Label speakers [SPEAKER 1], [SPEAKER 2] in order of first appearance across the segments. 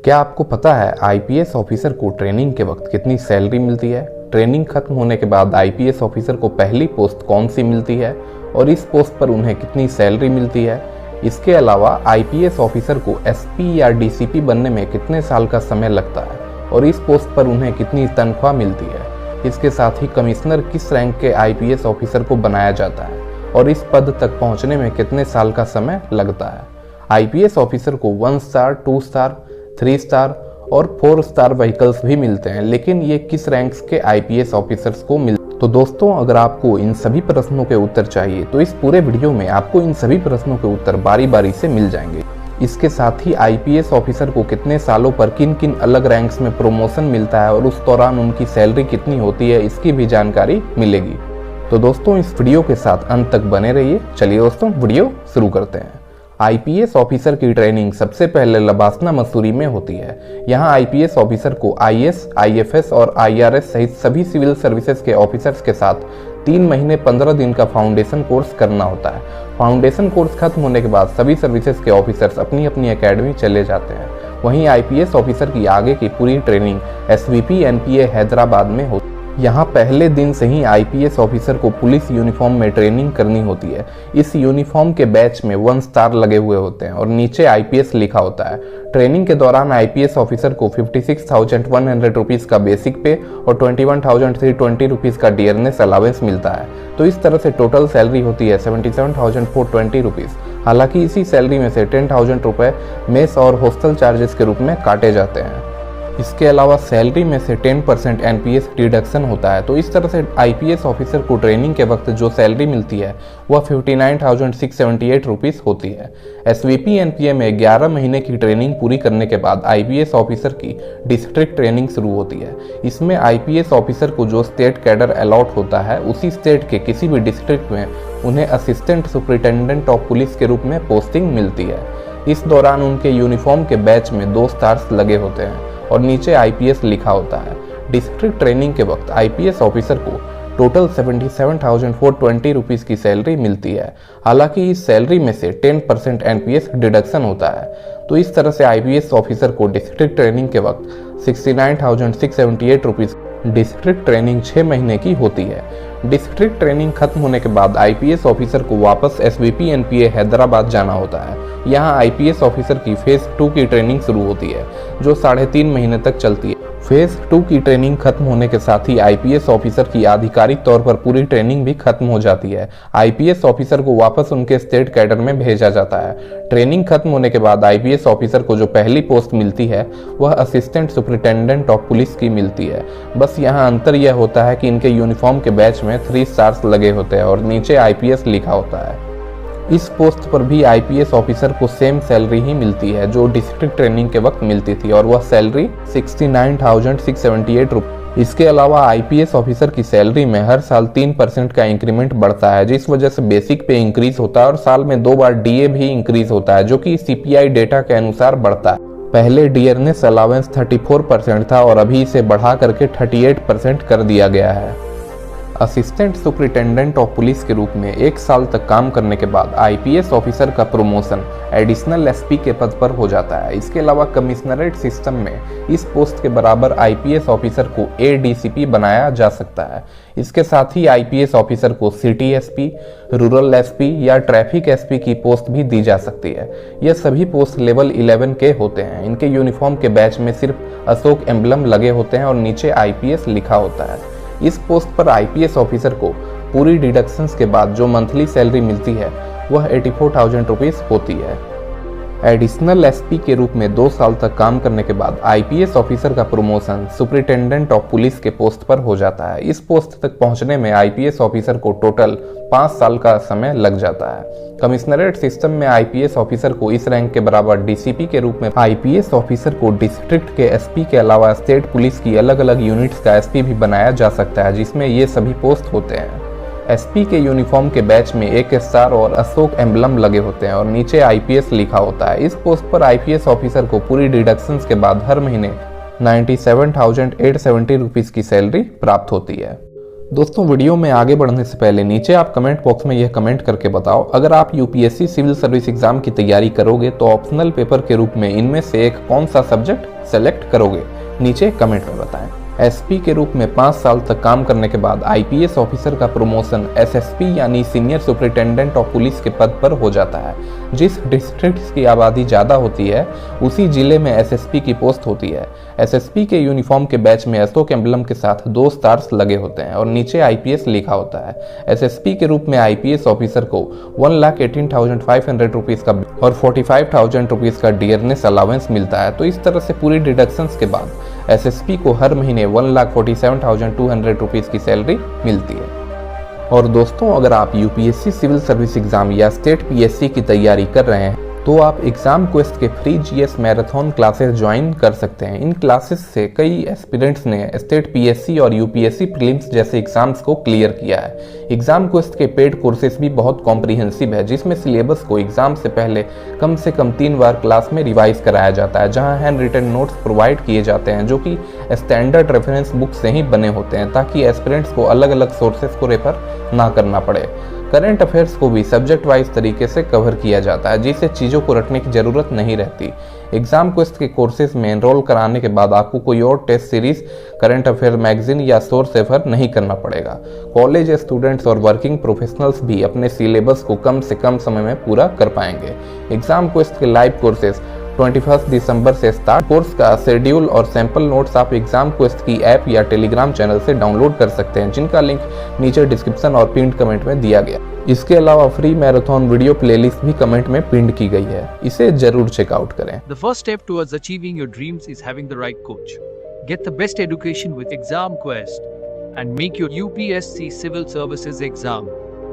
[SPEAKER 1] क्या आपको पता है आईपीएस ऑफिसर को ट्रेनिंग के वक्त कितनी सैलरी मिलती है? ट्रेनिंग खत्म होने के बाद आईपीएस ऑफिसर को पहली पोस्ट कौन सी मिलती है और इस पोस्ट पर उन्हें कितनी सैलरी मिलती है? इसके अलावा आईपीएस ऑफिसर को एसपी या डीसीपी बनने में कितने साल का समय लगता है और इस पोस्ट पर उन्हें कितनी तनख्वाह मिलती है? इसके साथ ही कमिश्नर किस रैंक के आईपीएस ऑफिसर को बनाया जाता है और इस पद तक पहुंचने में कितने साल का समय लगता है? आईपीएस ऑफिसर को 1 स्टार, 2 स्टार, 3 स्टार और 4 स्टार व्हीकल्स भी मिलते हैं, लेकिन ये किस रैंक्स के आईपीएस ऑफिसर्स को मिलते हैं? तो दोस्तों, अगर आपको इन सभी प्रश्नों के उत्तर चाहिए तो इस पूरे वीडियो में आपको इन सभी प्रश्नों के उत्तर बारी बारी से मिल जाएंगे। इसके साथ ही आईपीएस ऑफिसर को कितने सालों पर किन किन अलग रैंक्स में प्रमोशन मिलता है और उस दौरान उनकी सैलरी कितनी होती है, इसकी भी जानकारी मिलेगी। तो दोस्तों, इस वीडियो के साथ अंत तक बने रहिए। चलिए दोस्तों, वीडियो शुरू करते हैं। आईपीएस ऑफिसर की ट्रेनिंग सबसे पहले लबासना मसूरी में होती है। यहाँ आईपीएस ऑफिसर को आईएएस, आईएफएस और आईआरएस सहित सभी सिविल सर्विसेज के ऑफिसर्स के साथ 3 महीने 15 दिन का फाउंडेशन कोर्स करना होता है। फाउंडेशन कोर्स खत्म होने के बाद सभी सर्विसेज के ऑफिसर्स अपनी अपनी एकेडमी चले जाते हैं। वहीं आईपीएस ऑफिसर की आगे की पूरी ट्रेनिंग एसवीपी एनपीए हैदराबाद में होती है। यहाँ पहले दिन से ही आईपीएस ऑफिसर को पुलिस यूनिफॉर्म में ट्रेनिंग करनी होती है। इस यूनिफॉर्म के बैच में 1 स्टार लगे हुए होते हैं और नीचे आईपीएस लिखा होता है। ट्रेनिंग के दौरान आईपीएस ऑफिसर को 56,100 रुपीज़ का बेसिक पे और 21,320 रुपीज़ का डियरनेस अलावेंस मिलता है। तो इस तरह से टोटल सैलरी होती है 77,420 रुपीज़। हालांकि इसी सैलरी में से 10,000 रुपये मेस और हॉस्टल चार्जेस के रूप में काटे जाते हैं। इसके अलावा सैलरी में से 10% एनपीएस डिडक्शन होता है। तो इस तरह से आईपीएस ऑफिसर को ट्रेनिंग के वक्त जो सैलरी मिलती है वह 59,678 रुपीज़ होती है। एसवीपी एनपीए में 11 महीने की ट्रेनिंग पूरी करने के बाद आईपीएस ऑफिसर की डिस्ट्रिक्ट ट्रेनिंग शुरू होती है। इसमें आईपीएस ऑफिसर को जो स्टेट कैडर अलॉट होता है उसी स्टेट के किसी भी डिस्ट्रिक्ट में उन्हें असिस्टेंट सुपरिटेंडेंट ऑफ पुलिस के रूप में पोस्टिंग मिलती है। इस दौरान उनके यूनिफॉर्म के बैच में 2 स्टार्स लगे होते हैं और नीचे आईपीएस लिखा होता है। डिस्ट्रिक्ट ट्रेनिंग के वक्त आईपीएस ऑफिसर को टोटल 77,420 रुपीज़ की सैलरी मिलती है। हालांकि इस सैलरी में से 10% एनपीएस डिडक्शन होता है। तो इस तरह से आईपीएस ऑफिसर को डिस्ट्रिक्ट ट्रेनिंग के वक्त 69,678 रुपीज़ डिस्ट्रिक्ट ट्रेनिंग 6 महीने की होती है। डिस्ट्रिक्ट ट्रेनिंग खत्म होने के बाद आईपीएस ऑफिसर को वापस एसवीपी एनपीए हैदराबाद जाना होता है। यहाँ आईपीएस ऑफिसर की फेज 2 की ट्रेनिंग शुरू होती है जो 3.5 महीने तक चलती है। फेज 2 की ट्रेनिंग खत्म होने के साथ ही आईपीएस ऑफिसर की आधिकारिक तौर पर पूरी ट्रेनिंग भी खत्म हो जाती है। आईपीएस ऑफिसर को वापस उनके स्टेट कैडर में भेजा जाता है। ट्रेनिंग खत्म होने के बाद आईपीएस ऑफिसर को जो पहली पोस्ट मिलती है वह असिस्टेंट सुपरिटेंडेंट ऑफ पुलिस की मिलती है। बस यहाँ अंतर यह होता है कि इनके यूनिफॉर्म के बैच में 3 स्टार्स लगे होते हैं और नीचे आईपीएस लिखा होता है। इस पोस्ट पर भी आईपीएस ऑफिसर को सेम सैलरी ही मिलती है जो डिस्ट्रिक्ट ट्रेनिंग के वक्त मिलती थी और वह सैलरी 69,678 रुपये। इसके अलावा आईपीएस ऑफिसर की सैलरी में हर साल 3% का इंक्रीमेंट बढ़ता है, जिस वजह से बेसिक पे इंक्रीज होता है और साल में 2 बार डीए भी इंक्रीज होता है जो कि सीपीआई डेटा के अनुसार बढ़ता है। पहले डियरनेस अलावेंस 34% था और अभी इसे बढ़ा करके 38% कर दिया गया है। असिस्टेंट सुपरिटेंडेंट ऑफ पुलिस के रूप में 1 साल तक काम करने के बाद आईपीएस ऑफिसर का प्रमोशन एडिशनल एसपी के पद पर हो जाता है। इसके अलावा कमिश्नरेट सिस्टम में इस पोस्ट के बराबर आईपीएस ऑफिसर को एडीसीपी बनाया जा सकता है। इसके साथ ही आईपीएस ऑफिसर को सिटी एसपी, रूरल एसपी या ट्रैफिक एसपी की पोस्ट भी दी जा सकती है। यह सभी पोस्ट लेवल 11 के होते हैं। इनके यूनिफॉर्म के बैच में सिर्फ अशोक एम्बलम लगे होते हैं और नीचे आईपीएस लिखा होता है। इस पोस्ट पर आईपीएस ऑफिसर को पूरी डिडक्शंस के बाद जो मंथली सैलरी मिलती है वह 84,000 रुपीज़ होती है। एडिशनल एसपी के रूप में 2 साल तक काम करने के बाद आईपीएस ऑफिसर का प्रमोशन सुपरिटेंडेंट ऑफ पुलिस के पोस्ट पर हो जाता है। इस पोस्ट तक पहुंचने में आईपीएस ऑफिसर को टोटल 5 साल का समय लग जाता है। कमिश्नरेट सिस्टम में आईपीएस ऑफिसर को इस रैंक के बराबर डीसीपी के रूप में आईपीएस ऑफिसर को डिस्ट्रिक्ट के एसपी के अलावा स्टेट पुलिस की अलग अलग यूनिट्स का एसपी भी बनाया जा सकता है, जिसमें ये सभी पोस्ट होते हैं। एसपी के यूनिफॉर्म के बैच में 1 स्टार और अशोक एम्बलम लगे होते हैं और नीचे आईपीएस लिखा होता है। इस पोस्ट पर आईपीएस ऑफिसर को पूरी डिडक्शंस के बाद हर महीने 97,870 रुपीज़ की सैलरी प्राप्त होती है। दोस्तों वीडियो में आगे बढ़ने से पहले नीचे आप कमेंट बॉक्स में यह कमेंट करके बताओ, अगर आप यूपीएससी सिविल सर्विस एग्जाम की तैयारी करोगे तो ऑप्शनल पेपर के रूप में इनमें से एक कौन सा सब्जेक्ट सेलेक्ट करोगे। नीचे कमेंट में बताएं। एसपी के रूप में 5 साल तक काम करने के बाद आईपीएस ऑफिसर का प्रमोशन एसएसपी यानी सीनियर सुपरिटेंडेंट ऑफ पुलिस के पद पर हो जाता है। जिस डिस्ट्रिक्ट की आबादी ज़्यादा होती है उसी जिले में एसएसपी की पोस्ट होती है। एसएसपी के यूनिफॉर्म के बैच में अशोक एम्बलम के साथ 2 स्टार्स लगे होते हैं और नीचे आईपीएस लिखा होता है। एसएसपी के रूप में आईपीएस ऑफिसर को 1,18,500 रुपीज़ का और 45,000 रुपीज़ का डियरनेस अलाउंस मिलता है। तो इस तरह से पूरी डिडक्शंस के बाद एसएसपी को हर महीने 1,47,200 रुपीज़ की सैलरी मिलती है। और दोस्तों अगर आप यूपीएससी सिविल सर्विस एग्जाम या स्टेट पीएससी की तैयारी कर रहे हैं तो आप एग्जाम क्वेस्ट के free GS marathon classes join कर सकते हैं। इन क्लासेस से कई एस्पिरेंट्स ने स्टेट पीएससी और यूपीएससी प्रीलिम्स जैसे एग्जाम्स को क्लियर किया है। एग्जाम क्वेस्ट के पेड कोर्सेज भी बहुत कॉम्प्रिहेंसिव है, जिसमें सिलेबस को एग्जाम से पहले कम से कम 3 बार क्लास में रिवाइज कराया जाता है, जहां हैंड रिटन नोट्स प्रोवाइड किए जाते हैं जो कि स्टैंडर्ड रेफरेंस बुक से ही बने होते हैं, ताकि एस्पिरेंट्स को अलग अलग सोर्सेज को रेफर ना करना पड़े। करंट अफेयर्स को भी सब्जेक्ट वाइज तरीके से कवर किया जाता है, जिससे चीज़ों को रटने की ज़रूरत नहीं रहती। एग्जाम क्वेस्ट के कोर्सेज में एनरोल कराने के बाद आपको कोई और test series, current affair magazine या सोर्स रेफर नहीं करना पड़ेगा। कॉलेज स्टूडेंट्स और वर्किंग प्रोफेशनल्स भी अपने सिलेबस को कम से कम समय में पूरा कर पाएंगे। एग्जाम क्वेस्ट के लाइव कोर्सेज 21 दिसंबर से स्टार्ट। कोर्स का शेड्यूल और सैंपल नोट्स आप एग्जाम क्वेस्ट की ऐप या टेलीग्राम चैनल से डाउनलोड कर सकते हैं, जिनका लिंक नीचे डिस्क्रिप्शन और पिन कमेंट में दिया गया। इसके अलावा फ्री मैराथन वीडियो प्लेलिस्ट भी कमेंट में पिन की गई है, इसे जरूर चेकआउट करें।
[SPEAKER 2] The first step towards achieving your dreams is having the right coach. Get the best education with Exam Quest and make your UPSC Civil Services exam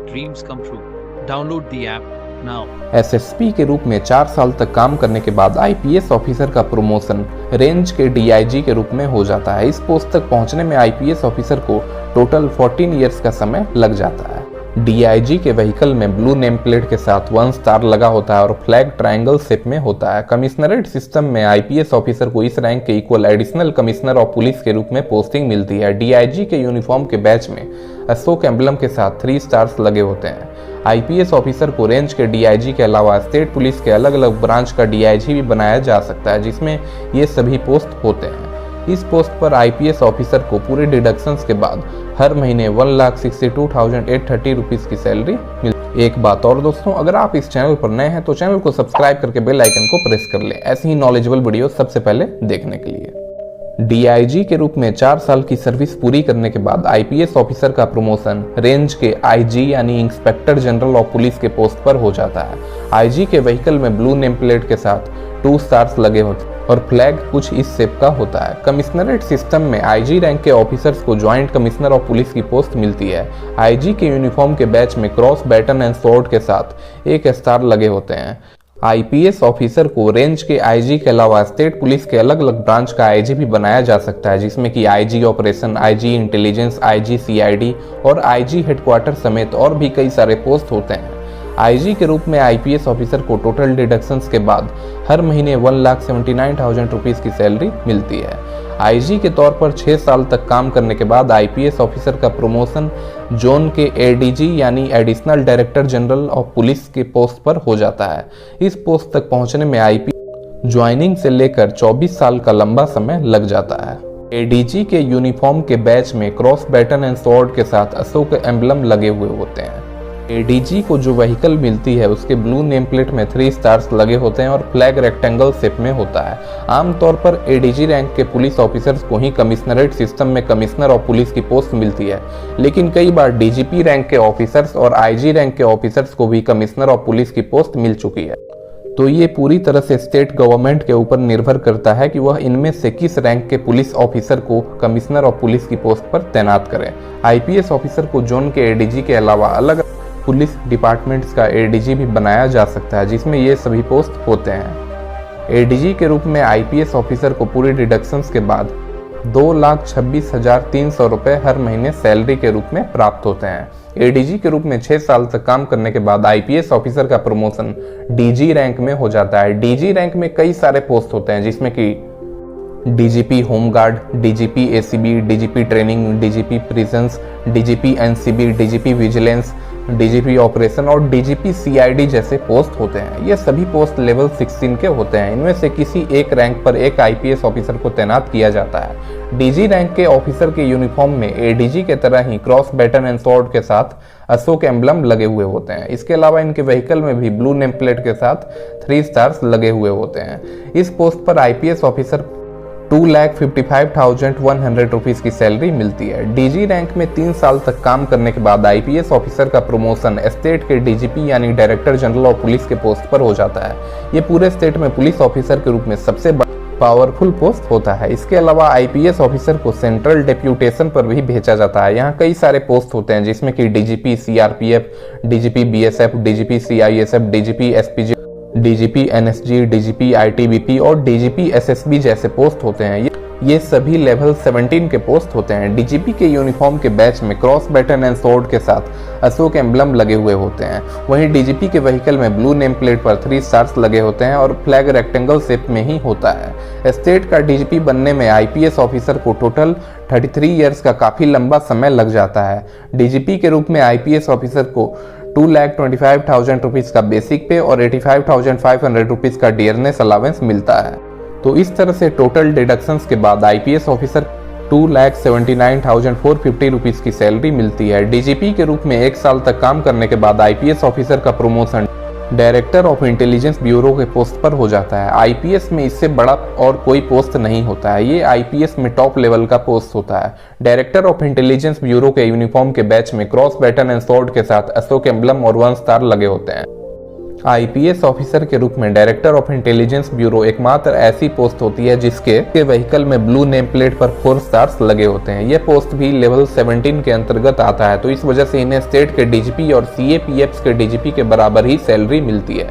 [SPEAKER 2] dreams come true. Download the app now.
[SPEAKER 1] SSP के रूप में 4 साल तक काम करने के बाद IPS officer का प्रमोशन रेंज के डीआईजी के रूप में हो जाता है। इस पोस्ट तक पहुंचने में आईपीएस ऑफिसर को टोटल 14 ईयर्स का समय लग जाता है। डीआईजी के व्हीकल में ब्लू नेम प्लेट के साथ 1 स्टार लगा होता है और फ्लैग ट्रायंगल शेप में होता है। कमिश्नरेट सिस्टम में आईपीएस ऑफिसर को इस रैंक के equal additional commissioner of police के रूप में पोस्टिंग मिलती है। डीआईजी के यूनिफॉर्म के बैच में अशोक एम्बलम के साथ 3 स्टार्स लगे होते हैं। आईपीएस ऑफिसर को रेंज के डीआईजी के अलावा स्टेट पुलिस के अलग अलग ब्रांच का डीआईजी भी बनाया जा सकता है, जिसमें ये सभी पोस्ट होते हैं। इस पोस्ट पर आईपीएस ऑफिसर को पूरे डिडक्शंस के बाद हर महीने 1,62,830 रुपीज़ की सैलरी मिलती। एक बात और दोस्तों, अगर आप इस चैनल पर नए हैं तो चैनल को सब्सक्राइब करके बेल आइकन को प्रेस कर लें, ऐसी ही नॉलेजेबल वीडियो सबसे पहले देखने के लिए। डीआईजी के रूप में 4 साल की सर्विस पूरी करने के बाद आईपीएस ऑफिसर का प्रमोशन रेंज के आईजी यानी इंस्पेक्टर जनरल ऑफ पुलिस के पोस्ट पर हो जाता है। आईजी के व्हीकल में ब्लू नेम प्लेट के साथ 2 स्टार्स लगे होते हैं और फ्लैग कुछ इस शेप का होता है। कमिश्नरेट सिस्टम में आईजी रैंक के ऑफिसर्स को ज्वाइंट कमिश्नर ऑफ पुलिस की पोस्ट मिलती है। आईजी के यूनिफॉर्म के बैच में क्रॉस, बैटन एंड स्वॉर्ड के साथ 1 स्टार लगे होते हैं। आईपीएस ऑफिसर को रेंज के आईजी के अलावा स्टेट पुलिस के अलग अलग ब्रांच का आईजी भी बनाया जा सकता है, जिसमें कि IG operation, IG intelligence, IG CID और आईजी हेडक्वार्टर समेत और भी कई सारे पोस्ट होते हैं। आईजी के रूप में आईपीएस ऑफिसर को टोटल डिडक्शंस के बाद हर महीने 1,79,000 रुपीज़ की सैलरी मिलती है। आईजी के तौर पर 6 साल तक काम करने के बाद आईपीएस ऑफिसर का प्रमोशन जोन के एडीजी यानी additional director general of police के पोस्ट पर हो जाता है। इस पोस्ट तक पहुंचने में आईपी ज्वाइनिंग से लेकर 24 साल का लंबा समय लग जाता है। एडीजी के यूनिफॉर्म के बैच में क्रॉस, बैटन एंड स्वॉर्ड के साथ अशोक एम्बलम लगे हुए होते हैं। एडीजी को जो व्हीकल मिलती है उसके ब्लू नेम प्लेट में 3 स्टार्स लगे होते हैं और फ्लैग रेक्टेंगल शेप में होता है। आमतौर पर एडीजी रैंक के पुलिस ऑफिसर्स को ही कमिश्नरेट सिस्टम में कमिश्नर ऑफ पुलिस की पोस्ट मिलती है, लेकिन कई बार डीजीपी रैंक के ऑफिसर्स और आईजी रैंक के ऑफिसर्स को भी कमिश्नर ऑफ पुलिस की पोस्ट मिल चुकी है। तो ये पूरी तरह से स्टेट गवर्नमेंट के ऊपर निर्भर करता है कि वह इनमें से किस रैंक के पुलिस ऑफिसर को कमिश्नर ऑफ पुलिस की पोस्ट पर तैनात करें। आईपीएस ऑफिसर को जोन के एडीजी के अलावा अलग पुलिस डिपार्टमेंट्स का एडीजी भी बनाया जा सकता है, जिसमें ये सभी पोस्ट होते हैं। एडीजी के रूप में आईपीएस ऑफिसर को पूरी डिडक्शंस के बाद 2,26,300 रुपये हर महीने सैलरी के रूप में प्राप्त होते हैं। एडीजी के रूप में 6 साल तक काम करने के बाद आईपीएस ऑफिसर का प्रमोशन डीजी रैंक में हो जाता है। डीजी रैंक में कई सारे पोस्ट होते हैं, जिसमें कि DGP home guard, DGP ACB, DGP training, DGP prisons, DGP NCB, DGP vigilance, DGP operation और डीजीपी सीआईडी जैसे पोस्ट होते हैं। ये सभी पोस्ट लेवल 16 के होते हैं। इनमें से किसी एक रैंक पर एक आईपीएस ऑफिसर को तैनात किया जाता है। डीजी रैंक के ऑफिसर के यूनिफॉर्म में एडीजी के तरह ही क्रॉस बैटन एंड स्वॉर्ड के साथ अशोक एम्बलम लगे हुए होते हैं। इसके अलावा इनके व्हीकल में भी ब्लू नेम प्लेट के साथ 3 स्टार्स लगे हुए होते हैं। इस पोस्ट पर आईपीएस ऑफिसर 2,55,100 रुपीज की सैलरी मिलती है। डीजी रैंक में 3 साल तक काम करने के बाद आईपीएस ऑफिसर का प्रमोशन स्टेट के डीजीपी यानी डायरेक्टर जनरल ऑफ पुलिस के पोस्ट पर हो जाता है। ये पूरे स्टेट में पुलिस ऑफिसर के रूप में सबसे पावरफुल पोस्ट होता है। इसके अलावा आईपीएस ऑफिसर को सेंट्रल डेप्यूटेशन पर भी भेजा जाता है। यहाँ कई सारे पोस्ट होते हैं जिसमें कि DGP CRPF, DGP BSF, DGP CISF, DGP SPG, DGP NSG, DGP ITBP और डीजीपी एसएसबी जैसे पोस्ट होते हैं। ये सभी लेवल 17 के पोस्ट होते हैं। डीजीपी के यूनिफॉर्म के बैच में क्रॉस बैटन एंड स्वॉर्ड के साथ अशोक एम्बलम लगे हुए होते हैं। वहीं डीजीपी के व्हीकल में ब्लू नेम प्लेट पर 3 स्टार्स लगे होते हैं और फ्लैग रेक्टेंगल शेप में ही होता है। स्टेट का डीजीपी बनने में आईपीएस ऑफिसर को टोटल 33 इयर्स का काफी लंबा समय लग जाता है। डीजीपी के रूप में आईपीएस ऑफिसर को 2,25,000 रुपीज का बेसिक पे और 85,500 रुपीज का डियरनेस अलावेंस मिलता है। तो इस तरह से टोटल डिडक्शंस के बाद आईपीएस ऑफिसर 2,79,450 रुपीज की सैलरी मिलती है। डीजीपी के रूप में 1 साल तक काम करने के बाद आईपीएस ऑफिसर का promotion director of intelligence bureau के पोस्ट पर हो जाता है। आईपीएस में इससे बड़ा और कोई पोस्ट नहीं होता है। ये आईपीएस में टॉप लेवल का पोस्ट होता है। डायरेक्टर ऑफ इंटेलिजेंस ब्यूरो के यूनिफॉर्म के बैच में क्रॉस बैटन एंड स्वॉर्ड के साथ अशोक एम्बलम और 1 स्टार लगे होते हैं। आईपीएस ऑफिसर के रूप में डायरेक्टर ऑफ इंटेलिजेंस ब्यूरो एकमात्र ऐसी पोस्ट होती है जिसके व्हीकल में ब्लू नेम प्लेट पर 4 स्टार्स लगे होते हैं। यह पोस्ट भी लेवल 17 के अंतर्गत आता है। तो इस वजह से इन्हें स्टेट के डीजीपी और सीएपीएफ के डीजीपी के बराबर ही सैलरी मिलती है।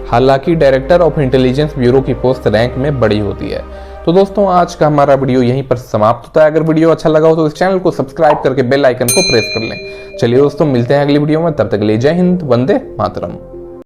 [SPEAKER 1] हालांकि डायरेक्टर ऑफ इंटेलिजेंस ब्यूरो की पोस्ट रैंक में बड़ी होती है। तो दोस्तों आज का हमारा वीडियो यहीं पर समाप्त होता है। अगर वीडियो अच्छा लगा हो तो इस चैनल को सब्सक्राइब करके बेल आइकन को प्रेस कर लें। चलिए दोस्तों मिलते हैं अगली वीडियो में। तब तक के लिए जय हिंद, वंदे मातरम।